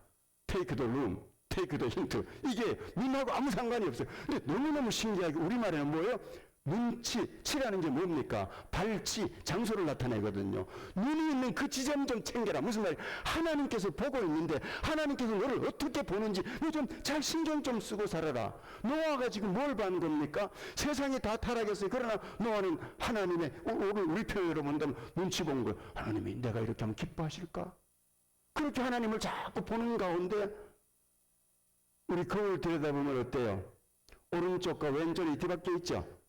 Take the room, take the hint. 이게 눈하고 아무 상관이 없어요. 근데 너무너무 신기하게 우리말에는 뭐예요? 눈치치라는 게 뭡니까? 발치, 장소를 나타내거든요. 눈이 있는 그 지점 좀 챙겨라. 무슨 말이에요? 하나님께서 보고 있는데 하나님께서 너를 어떻게 보는지 너 좀 잘 신경 좀 쓰고 살아라. 노아가 지금 뭘 본 겁니까? 세상이 다 타락했어요. 그러나 노아는 하나님의, 오늘 우리 표현으로 본다면 눈치 본 거예요. 하나님이 내가 이렇게 하면 기뻐하실까? 그렇게 하나님을 자꾸 보는 가운데 우리 거울 들여다보면 어때요? 오른쪽과 왼쪽이 뒤바뀌어 있죠?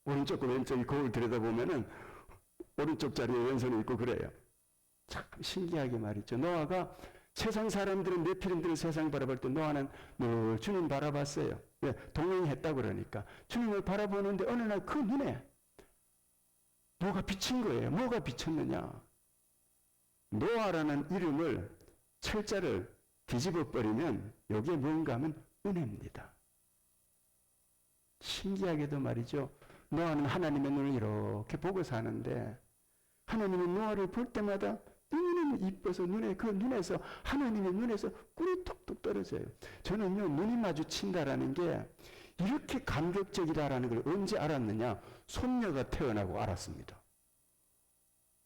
오른쪽과 왼쪽이 거울 들여다보면은 오른쪽 자리에 왼손이 있고 그래요. 참 신기하게 말이죠. 노아가 세상 사람들은 네피림들은 세상 바라볼 때 노아는 늘 주님 바라봤어요. 왜? 동행했다 그러니까. 주님을 바라보는데 어느 날 그 눈에 뭐가 비친 거예요. 뭐가 비쳤느냐? 노아라는 이름을 철자를 뒤집어 버리면 여기에 뭔가 하면 은혜입니다. 신기하게도 말이죠. 노아는 하나님의 눈을 이렇게 보고 사는데 하나님은 노아를 볼 때마다 너무너무 이뻐서 눈에서 하나님의 눈에서 꿀이 톡톡 떨어져요. 저는요, 눈이 마주친다라는 게 이렇게 감격적이다라는 걸 언제 알았느냐? 손녀가 태어나고 알았습니다.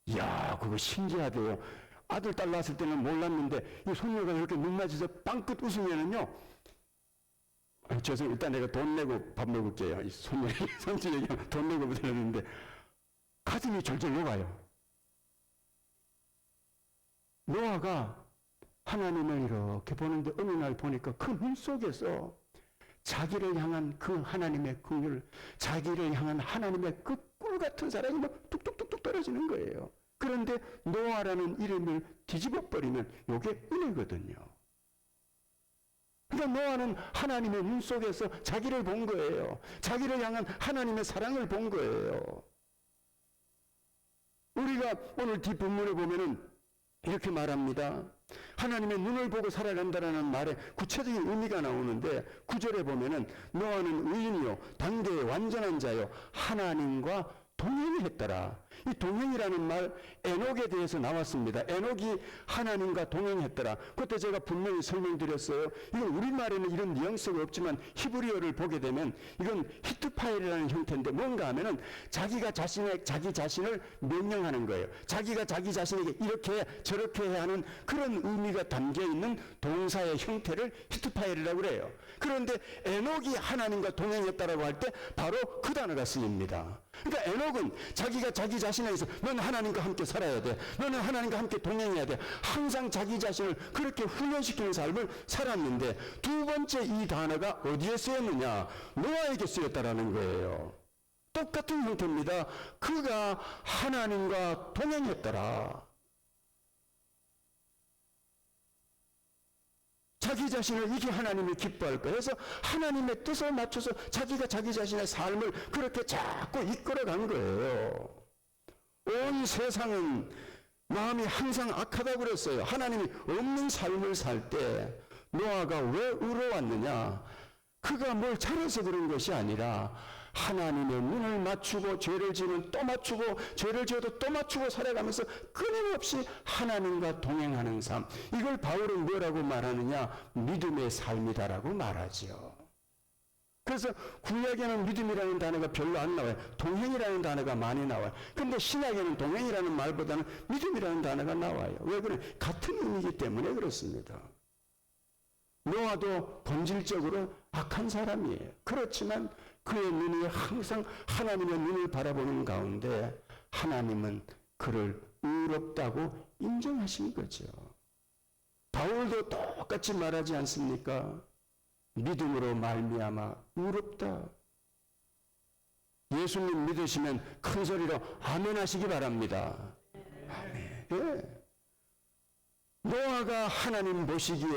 이야, 그거 신기하대요. 아들, 딸 낳았을 때는 몰랐는데 이 손녀가 이렇게 눈 마주쳐서 빵긋 웃으면은요, 죄송해요. 일단 내가 돈 내고 밥 먹을게요. 이 손녀이 성질에게 돈 내고 들었는데 가슴이 절절 녹아요. 노아가 하나님을 이렇게 보는데 어느 날 보니까 그 물 속에서 자기를 향한 그 하나님의 긍휼, 자기를 향한 하나님의 그 꿀 같은 사랑이 막 뚝뚝뚝뚝 떨어지는 거예요. 그런데 노아라는 이름을 뒤집어 버리면 이게 은혜거든요. 그러니까 노아는 하나님의 눈 속에서 자기를 본 거예요. 자기를 향한 하나님의 사랑을 본 거예요. 우리가 오늘 뒷부분에 보면은 이렇게 말합니다. 하나님의 눈을 보고 살아간다라는 말에 구체적인 의미가 나오는데 9절에 보면은 노아는 의인이요 당대의 완전한 자요 하나님과 동행했더라. 이 동행이라는 말 에녹에 대해서 나왔습니다. 에녹이 하나님과 동행했더라. 그때 제가 분명히 설명드렸어요. 이건 우리말에는 이런 뉘앙스가 없지만 히브리어를 보게 되면 이건 히트파일이라는 형태인데 뭔가 하면은 자기 자신을 명령하는 거예요. 자기가 자기 자신에게 이렇게 해, 저렇게 해야 하는 그런 의미가 담겨 있는 동사의 형태를 히트파일이라고 그래요. 그런데 에녹이 하나님과 동행했다라고 할 때 바로 그 단어가 쓰입니다. 그러니까 에녹은 자기가 자기 자신에서 너는 하나님과 함께 살아야 돼. 너는 하나님과 함께 동행해야 돼. 항상 자기 자신을 그렇게 훈련시키는 삶을 살았는데 두 번째 이 단어가 어디에 쓰였느냐? 노아에게 쓰였다라는 거예요. 똑같은 형태입니다. 그가 하나님과 동행했더라. 자기 자신을 이게 하나님이 기뻐할 거예요. 그래서 하나님의 뜻에 맞춰서 자기가 자기 자신의 삶을 그렇게 자꾸 이끌어간 거예요. 온 세상은 마음이 항상 악하다고 그랬어요. 하나님이 없는 삶을 살 때 노아가 왜 의로웠느냐? 그가 뭘 잘해서 그런 것이 아니라 하나님의 눈을 맞추고 죄를 지으면 또 맞추고 죄를 지어도 또 맞추고 살아가면서 끊임없이 하나님과 동행하는 삶. 이걸 바울은 뭐라고 말하느냐? 믿음의 삶이다라고 말하죠. 그래서 구약에는 믿음이라는 단어가 별로 안 나와요. 동행이라는 단어가 많이 나와요. 그런데 신약에는 동행이라는 말보다는 믿음이라는 단어가 나와요. 왜 그래? 같은 의미이기 때문에 그렇습니다. 노아도 본질적으로 악한 사람이에요. 그렇지만 그의 눈이 항상 하나님의 눈을 바라보는 가운데 하나님은 그를 의롭다고 인정하신 거죠. 바울도 똑같이 말하지 않습니까? 믿음으로 말미암아 의롭다. 예수님 믿으시면 큰 소리로 아멘 하시기 바랍니다. 아멘. 예. 노아가 하나님 보시기에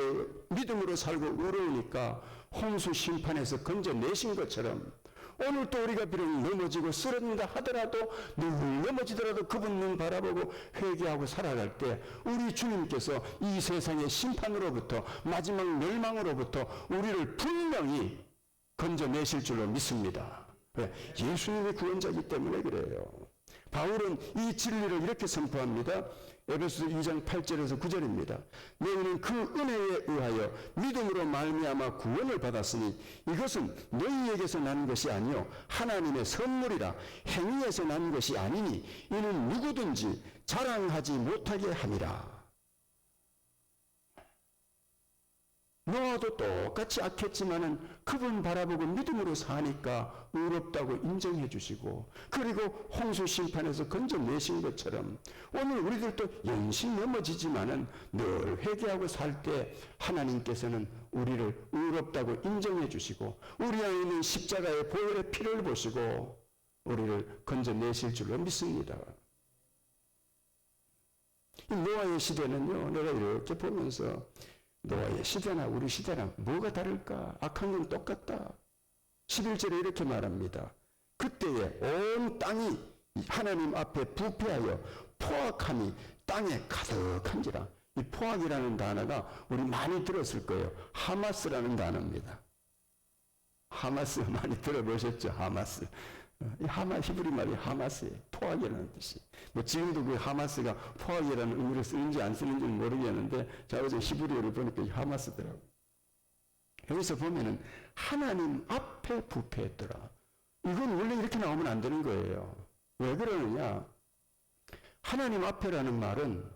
믿음으로 살고 의로우니까 홍수 심판에서 건져내신 것처럼 오늘 또 우리가 비록 넘어지고 쓰러진다 하더라도 늘 넘어지더라도 그분 눈 바라보고 회개하고 살아갈 때 우리 주님께서 이 세상의 심판으로부터 마지막 멸망으로부터 우리를 분명히 건져내실 줄로 믿습니다. 예수님이 구원자이기 때문에 그래요. 바울은 이 진리를 이렇게 선포합니다. 에베소서 2장 8절에서 9절입니다. 너희는 그 은혜에 의하여 믿음으로 말미암아 구원을 받았으니 이것은 너희에게서 난 것이 아니요 하나님의 선물이라. 행위에서 난 것이 아니니 이는 누구든지 자랑하지 못하게 함이라. 노아도 똑같이 악했지만은 그분 바라보고 믿음으로 사니까 의롭다고 인정해 주시고 그리고 홍수 심판에서 건져내신 것처럼 오늘 우리들도 연신 넘어지지만은 늘 회개하고 살 때 하나님께서는 우리를 의롭다고 인정해 주시고 우리 안에 있는 십자가의 보혈의 피를 보시고 우리를 건져내실 줄로 믿습니다. 이 노아의 시대는요, 내가 이렇게 보면서 노아의 시대나 우리 시대나 뭐가 다를까? 악한 건 똑같다. 11절에 이렇게 말합니다. 그때에 온 땅이 하나님 앞에 부패하여 포악함이 땅에 가득한지라. 이 포악이라는 단어가 우리 많이 들었을 거예요. 하마스라는 단어입니다. 하마스 많이 들어보셨죠? 하마스. 이 히브리 말이 하마스예요. 포악이라는 뜻이. 뭐 지금도 그 하마스가 포악이라는 의미로 쓰는지 안 쓰는지는 모르겠는데, 제가 어제 히브리어를 보니까 이 하마스더라고요. 여기서 보면은 하나님 앞에 부패했더라. 이건 원래 이렇게 나오면 안 되는 거예요. 왜 그러느냐? 하나님 앞에라는 말은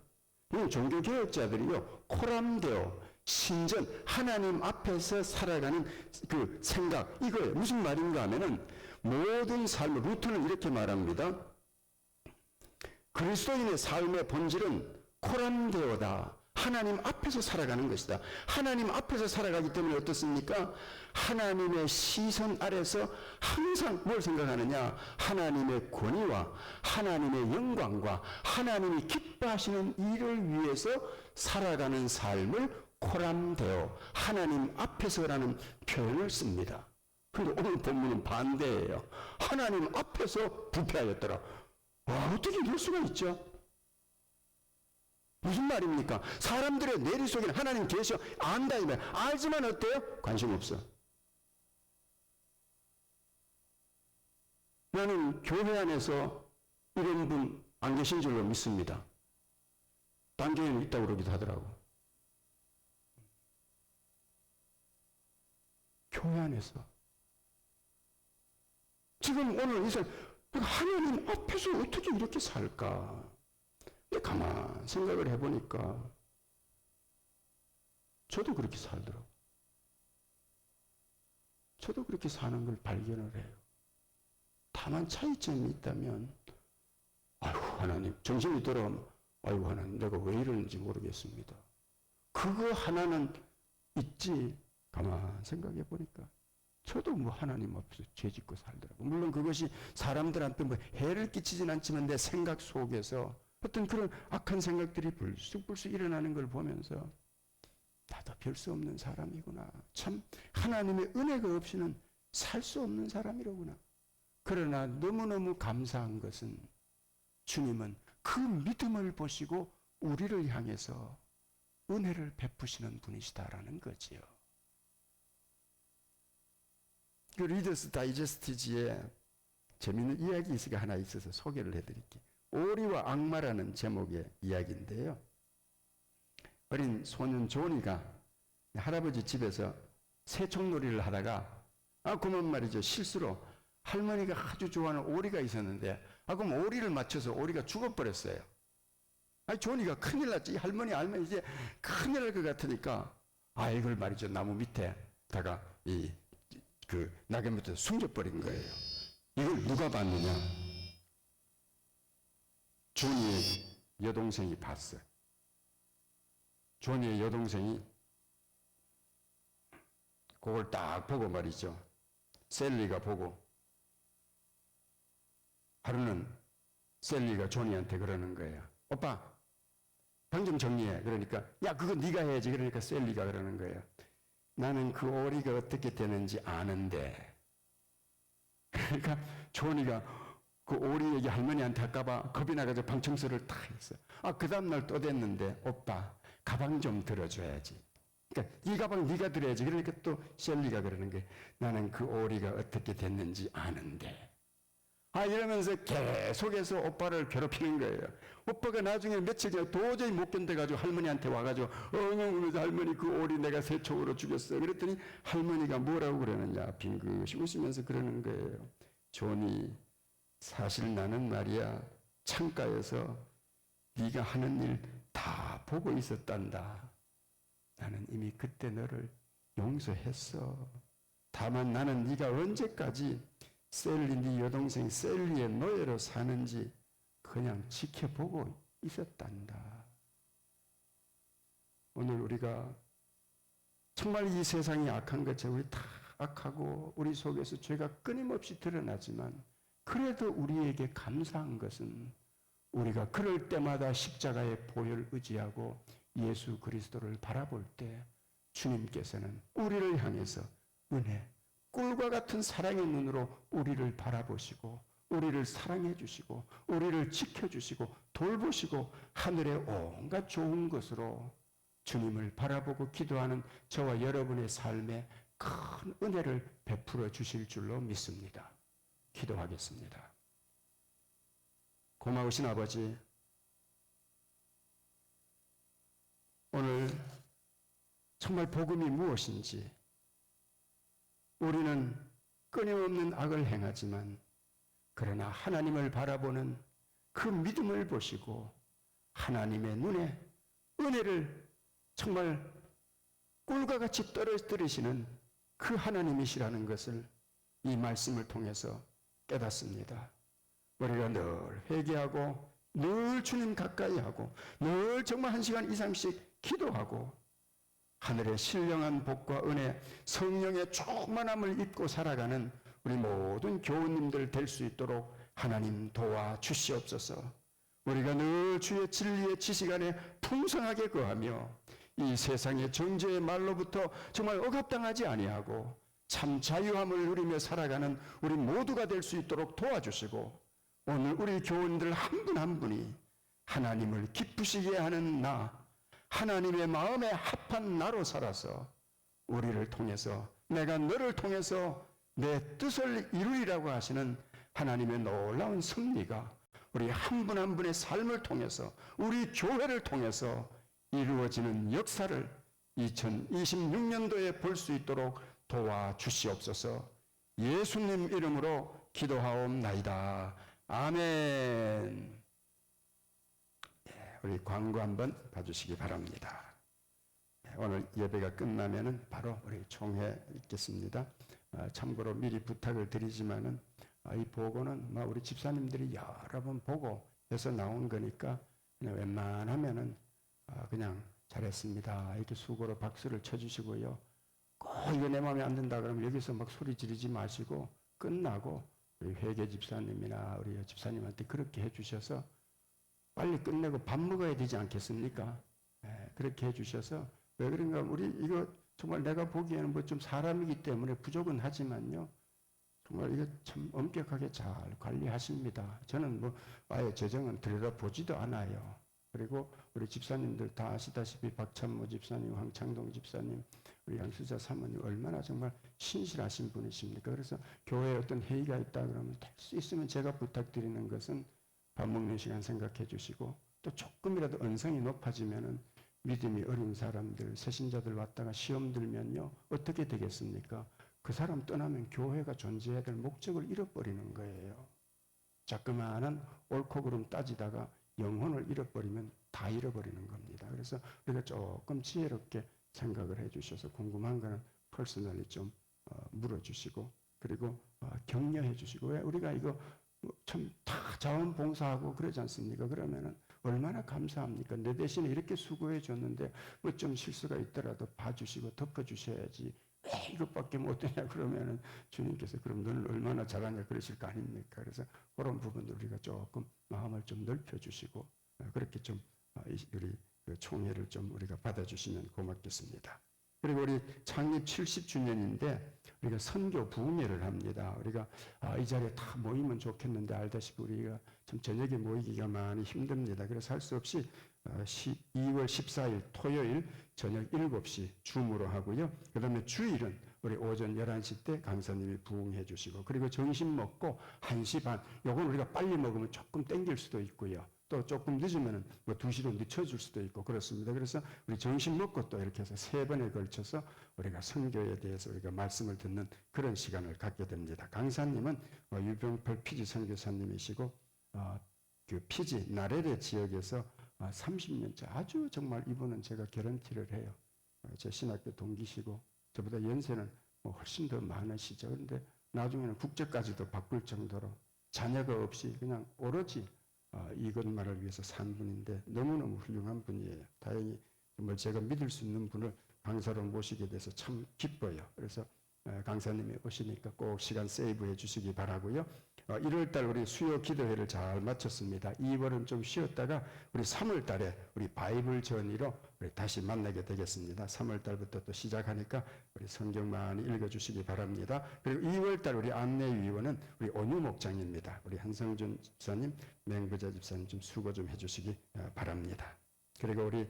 이건 종교개혁자들이요, 코람데오, 신전, 하나님 앞에서 살아가는 그 생각, 이거예요. 무슨 말인가 하면은 모든 삶, 루터는 이렇게 말합니다. 그리스도인의 삶의 본질은 코람데오다. 하나님 앞에서 살아가는 것이다. 하나님 앞에서 살아가기 때문에 어떻습니까? 하나님의 시선 아래서 항상 뭘 생각하느냐? 하나님의 권위와 하나님의 영광과 하나님이 기뻐하시는 일을 위해서 살아가는 삶을 코람데오, 하나님 앞에서라는 표현을 씁니다. 그런데 오늘 본문은 반대예요. 하나님 앞에서 부패하였더라. 와, 어떻게 이럴 수가 있죠? 무슨 말입니까? 사람들의 뇌리 속에는 하나님 계셔 안다 이 말. 알지만 어때요? 관심 없어. 나는 교회 안에서 이런 분 안 계신 줄로 믿습니다. 딴 교회는 있다고 그러기도 하더라고. 교회 안에서 지금 오늘 이 사람 하나님 앞에서 어떻게 이렇게 살까? 근데 가만 생각을 해보니까 저도 그렇게 살더라고. 저도 그렇게 사는 걸 발견을 해요. 다만 차이점이 있다면, 아이고 하나님, 정신이 돌아오면 아이고 하나님, 내가 왜 이러는지 모르겠습니다. 그거 하나는 있지. 가만 생각해 보니까 저도 뭐 하나님 앞에서 죄짓고 살더라고. 물론 그것이 사람들한테 뭐 해를 끼치진 않지만 내 생각 속에서 어떤 그런 악한 생각들이 불쑥불쑥 일어나는 걸 보면서 나도 별 수 없는 사람이구나. 참 하나님의 은혜가 없이는 살 수 없는 사람이로구나. 그러나 너무너무 감사한 것은 주님은 그 믿음을 보시고 우리를 향해서 은혜를 베푸시는 분이시다라는 거지요. 그 리더스 다이제스트지에 재미있는 이야기 있으니까 하나 있어서 소개를 해드릴게요. 오리와 악마라는 제목의 이야기인데요. 어린 소년 조니가 할아버지 집에서 새총놀이를 하다가 그만 말이죠. 실수로 할머니가 아주 좋아하는 오리가 있었는데 그럼 오리를 맞춰서 오리가 죽어버렸어요. 조니가 큰일 났지. 할머니 알면 이제 큰일 날 것 같으니까 이걸 말이죠. 나무 밑에다가 그 낙엽 밑에 숨겨버린 거예요. 이걸 누가 봤느냐? 조니의 여동생이 봤어요. 조니의 여동생이 그걸 딱 보고 말이죠. 셀리가 보고 하루는 셀리가 조니한테 그러는 거예요. 오빠, 방 좀 정리해. 그러니까 야 그거 네가 해야지. 그러니까 셀리가 그러는 거예요. 나는 그 오리가 어떻게 되는지 아는데. 그러니까 조니가 그 오리 얘기 할머니한테 할까봐 겁이 나가지고 방 청소를 다 했어요. 그 다음날 또 됐는데 오빠 가방 좀 들어줘야지. 그러니까 이 가방 네가 들어야지. 그러니까 또 셀리가 그러는 게 나는 그 오리가 어떻게 됐는지 아는데. 이러면서 계속해서 오빠를 괴롭히는 거예요. 오빠가 나중에 며칠 전에 도저히 못 견뎌가지고 할머니한테 와가지고 엉엉 할머니 그 오리 내가 새총으로 죽였어. 그랬더니 할머니가 뭐라고 그러느냐 빙긋이 웃으면서 그러는 거예요. 조니, 사실 나는 말이야 창가에서 네가 하는 일 다 보고 있었단다. 나는 이미 그때 너를 용서했어. 다만 나는 네가 언제까지 셀리 네 여동생 셀리의 노예로 사는지 그냥 지켜보고 있었단다. 오늘 우리가 정말 이 세상이 악한 것처럼 우리 다 악하고 우리 속에서 죄가 끊임없이 드러나지만 그래도 우리에게 감사한 것은 우리가 그럴 때마다 십자가의 보혈을 의지하고 예수 그리스도를 바라볼 때 주님께서는 우리를 향해서 은혜, 꿀과 같은 사랑의 눈으로 우리를 바라보시고 우리를 사랑해 주시고 우리를 지켜주시고 돌보시고 하늘의 온갖 좋은 것으로 주님을 바라보고 기도하는 저와 여러분의 삶에 큰 은혜를 베풀어 주실 줄로 믿습니다. 기도하겠습니다. 고마우신 아버지, 오늘 정말 복음이 무엇인지 우리는 끊임없는 악을 행하지만 그러나 하나님을 바라보는 그 믿음을 보시고 하나님의 눈에 은혜를 정말 꿀과 같이 떨어뜨리시는 그 하나님이시라는 것을 이 말씀을 통해서 깨닫습니다. 우리가 늘 회개하고 늘 주님 가까이 하고 늘 정말 1시간 이상씩 기도하고 하늘의 신령한 복과 은혜, 성령의 충만함을 입고 살아가는 우리 모든 교우님들 될 수 있도록 하나님 도와주시옵소서. 우리가 늘 주의 진리의 지식 안에 풍성하게 거하며 이 세상의 정죄의 말로부터 정말 억압당하지 아니하고 참 자유함을 누리며 살아가는 우리 모두가 될 수 있도록 도와주시고 오늘 우리 교우님들 한 분 한 분이 하나님을 기쁘시게 하는 나, 하나님의 마음에 합한 나로 살아서 우리를 통해서 내가 너를 통해서 내 뜻을 이루리라고 하시는 하나님의 놀라운 섭리가 우리 한 분 한 분의 삶을 통해서 우리 교회를 통해서 이루어지는 역사를 2026년도에 볼 수 있도록 도와주시옵소서. 예수님 이름으로 기도하옵나이다. 아멘. 우리 광고 한번 봐주시기 바랍니다. 오늘 예배가 끝나면은 바로 우리 총회 있겠습니다. 참고로 미리 부탁을 드리지만은 이 보고는 우리 집사님들이 여러 번 보고 해서 나온 거니까 그냥 웬만하면은 그냥 잘했습니다. 이렇게 수고로 박수를 쳐주시고요. 꼭 이거 내 마음에 안 든다 그러면 여기서 막 소리 지르지 마시고 끝나고 우리 회계 집사님이나 우리 집사님한테 그렇게 해주셔서 빨리 끝내고 밥 먹어야 되지 않겠습니까? 그렇게 해주셔서 왜 그런가 우리 이거 정말 내가 보기에는 뭐 좀 사람이기 때문에 부족은 하지만요. 정말 이거 참 엄격하게 잘 관리하십니다. 저는 뭐 아예 재정은 들여다보지도 않아요. 그리고 우리 집사님들 다 아시다시피 박찬모 집사님, 황창동 집사님, 우리 양수자 사모님 얼마나 정말 신실하신 분이십니까? 그래서 교회에 어떤 회의가 있다 그러면 될 수 있으면 제가 부탁드리는 것은 밥 먹는 시간 생각해 주시고 또 조금이라도 언성이 높아지면은 믿음이 어린 사람들, 새신자들 왔다가 시험 들면요 어떻게 되겠습니까? 그 사람 떠나면 교회가 존재해야 될 목적을 잃어버리는 거예요. 자그마한 옳고 그름 따지다가 영혼을 잃어버리면 다 잃어버리는 겁니다. 그래서 우리가 조금 지혜롭게 생각을 해주셔서 궁금한 거는 퍼스널리 좀 물어주시고 그리고 격려해 주시고 왜 우리가 이거 참 다 자원봉사하고 그러지 않습니까? 그러면은 얼마나 감사합니까? 내 대신에 이렇게 수고해 줬는데 뭐 좀 실수가 있더라도 봐주시고 덮어주셔야지 왜 이것밖에 못하냐 그러면은 주님께서 그럼 너는 얼마나 잘하냐 그러실 거 아닙니까? 그래서 그런 부분들 우리가 조금 마음을 좀 넓혀주시고 그렇게 좀 우리 총회를 좀 우리가 받아주시면 고맙겠습니다. 그리고 우리 창립 70주년인데 우리가 선교 부흥회를 합니다. 우리가 이 자리에 다 모이면 좋겠는데 알다시피 우리가 참 저녁에 모이기가 많이 힘듭니다. 그래서 할 수 없이 2월 14일 토요일 저녁 7시 줌으로 하고요. 그 다음에 주일은 우리 오전 11시 때 강사님이 부흥해 주시고 그리고 점심 먹고 1시 반 요건 우리가 빨리 먹으면 조금 땡길 수도 있고요. 또 조금 늦으면 뭐 2시로 늦춰줄 수도 있고 그렇습니다. 그래서 우리 점심 먹고 또 이렇게 해서 3번에 걸쳐서 우리가 선교에 대해서 우리가 말씀을 듣는 그런 시간을 갖게 됩니다. 강사님은 유병펄 피지 선교사님이시고 그 피지 나레레 지역에서 30년째 아주 정말 이분은 제가 개런티를 해요. 제 신학교 동기시고 저보다 연세는 뭐 훨씬 더 많으시죠. 그런데 나중에는 국제까지도 바꿀 정도로 자녀가 없이 그냥 오로지 이것만을 위해서 산 분인데 너무너무 훌륭한 분이에요. 다행히 정말 제가 믿을 수 있는 분을 강사로 모시게 돼서 참 기뻐요. 그래서 강사님이 오시니까 꼭 시간 세이브해 주시기 바라고요. 1월달 우리 수요 기도회를 잘 마쳤습니다. 2월은 좀 쉬었다가 우리 3월달에 우리 바이블 전의로 우리 다시 만나게 되겠습니다. 3월달부터 또 시작하니까 우리 성경 많이 읽어주시기 바랍니다. 그리고 2월달 우리 안내위원은 우리 온유 목장입니다. 우리 한성준 집사님, 맹부자 집사님 좀 수고 좀 해주시기 바랍니다. 그리고 우리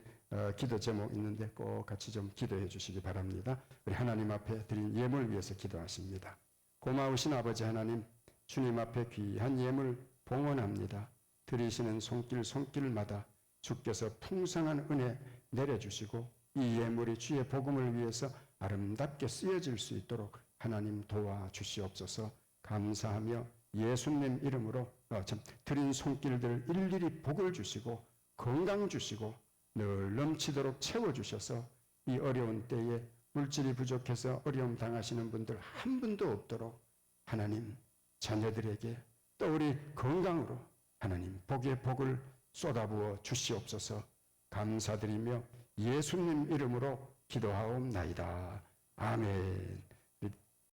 기도 제목 있는데 꼭 같이 좀 기도해 주시기 바랍니다. 우리 하나님 앞에 드린 예물 위해서 기도하십니다. 고마우신 아버지 하나님, 주님 앞에 귀한 예물 봉헌합니다. 드리시는 손길마다 주께서 풍성한 은혜 내려주시고 이 예물이 주의 복음을 위해서 아름답게 쓰여질 수 있도록 하나님 도와주시옵소서. 감사하며 예수님 이름으로 드린 손길들 일일이 복을 주시고 건강 주시고 늘 넘치도록 채워주셔서 이 어려운 때에 물질이 부족해서 어려움 당하시는 분들 한 분도 없도록 하나님 자녀들에게 또 우리 건강으로 하나님 복의 복을 쏟아부어 주시옵소서. 감사드리며 예수님 이름으로 기도하옵나이다. 아멘.